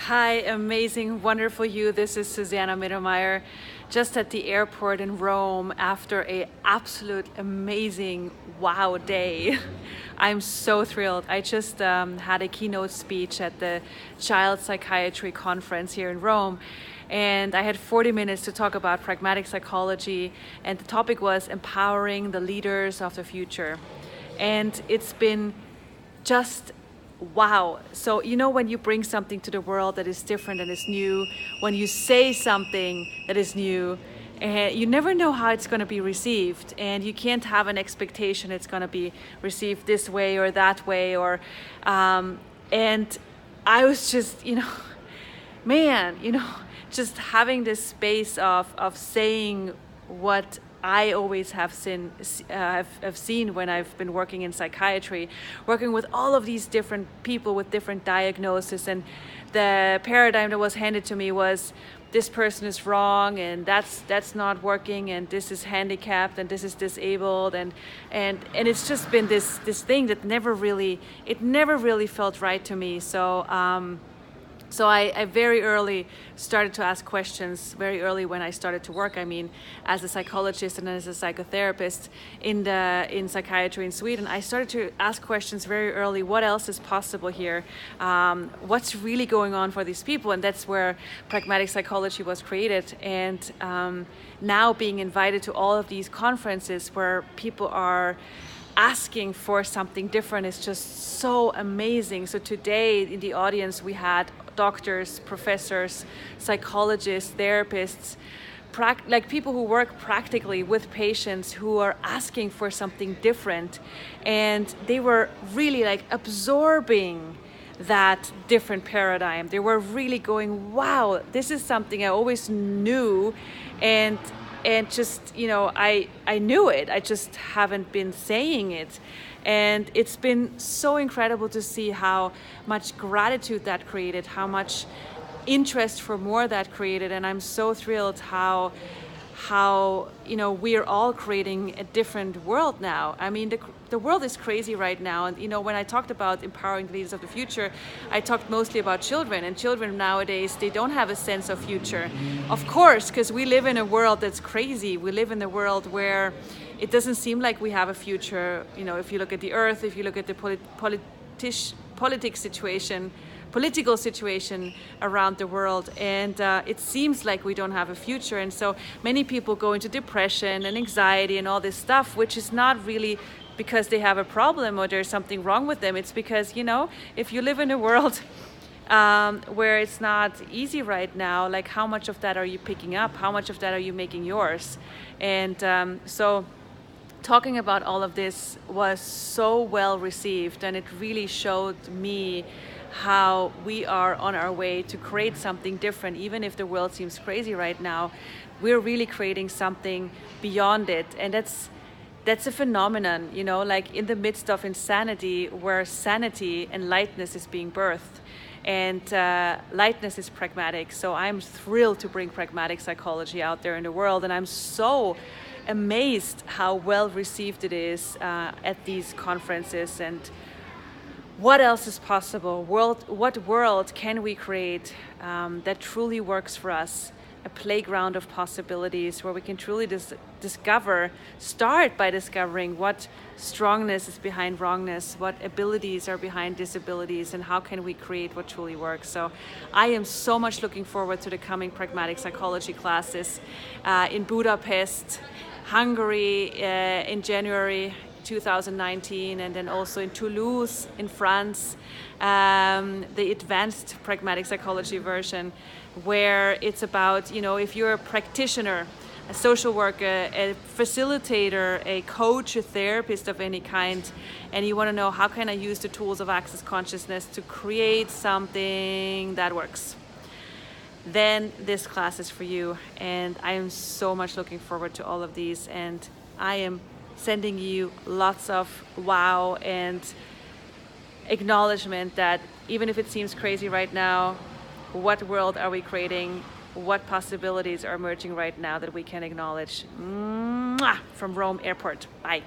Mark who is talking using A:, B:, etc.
A: Hi, amazing, wonderful you. This is Susanna Mittermaier, just at the airport in Rome after a absolute amazing wow day. I'm so thrilled. I just had a keynote speech at the Child Psychiatry Conference here in Rome, and I had 40 minutes to talk about pragmatic psychology, and the topic was empowering the leaders of the future. And it's been just wow. So, when you bring something to the world that is different and is new, when you say something that is new, and you never know how it's going to be received, and you can't have an expectation it's going to be received this way or that way, or and I was just, just having this space of saying what I always have seen when I've been working in psychiatry, working with all of these different people with different diagnoses, and the paradigm that was handed to me was this person is wrong, and that's not working, and this is handicapped, and this is disabled, and it's just been this thing that never really felt right to me. So I very early started to ask questions, very early when I started to work, as a psychologist and as a psychotherapist in psychiatry in Sweden. I started to ask questions very early. What else is possible here? What's really going on for these people? And that's where pragmatic psychology was created. And now being invited to all of these conferences where people are asking for something different is just so amazing. So today in the audience we had doctors, professors, psychologists, therapists, people who work practically with patients who are asking for something different, and they were really absorbing that different paradigm. They were really going, wow, this is something I always knew, and just, I knew it, I just haven't been saying it. And it's been so incredible to see how much gratitude that created, how much interest for more that created. And I'm so thrilled how we are all creating a different world now. The world is crazy right now. And, when I talked about empowering the leaders of the future, I talked mostly about children. And children nowadays, they don't have a sense of future. Of course, because we live in a world that's crazy. We live in a world where it doesn't seem like we have a future. If you look at the earth, if you look at the political situation around the world, and it seems like we don't have a future. And so many people go into depression and anxiety and all this stuff, which is not really because they have a problem or there's something wrong with them. It's because, if you live in a world where it's not easy right now, how much of that are you picking up? How much of that are you making yours? And so talking about all of this was so well received, and it really showed me how we are on our way to create something different. Even if the world seems crazy right now, we're really creating something beyond it. And that's a phenomenon, in the midst of insanity, where sanity and lightness is being birthed. And lightness is pragmatic. So I'm thrilled to bring pragmatic psychology out there in the world, and I'm so amazed how well received it is at these conferences. And what else is possible? What world can we create that truly works for us? A playground of possibilities where we can truly start by discovering what strongness is behind wrongness, what abilities are behind disabilities, and how can we create what truly works. So I am so much looking forward to the coming pragmatic psychology classes in Budapest, Hungary in January 2019, and then also in Toulouse in France, the advanced pragmatic psychology version, where it's about, if you're a practitioner, a social worker, a facilitator, a coach, a therapist of any kind, and you want to know how can I use the tools of access consciousness to create something that works, then this class is for you. And I am so much looking forward to all of these, and I am sending you lots of wow and acknowledgement that even if it seems crazy right now, what world are we creating? What possibilities are emerging right now that we can acknowledge? Mwah! From Rome Airport. Bye.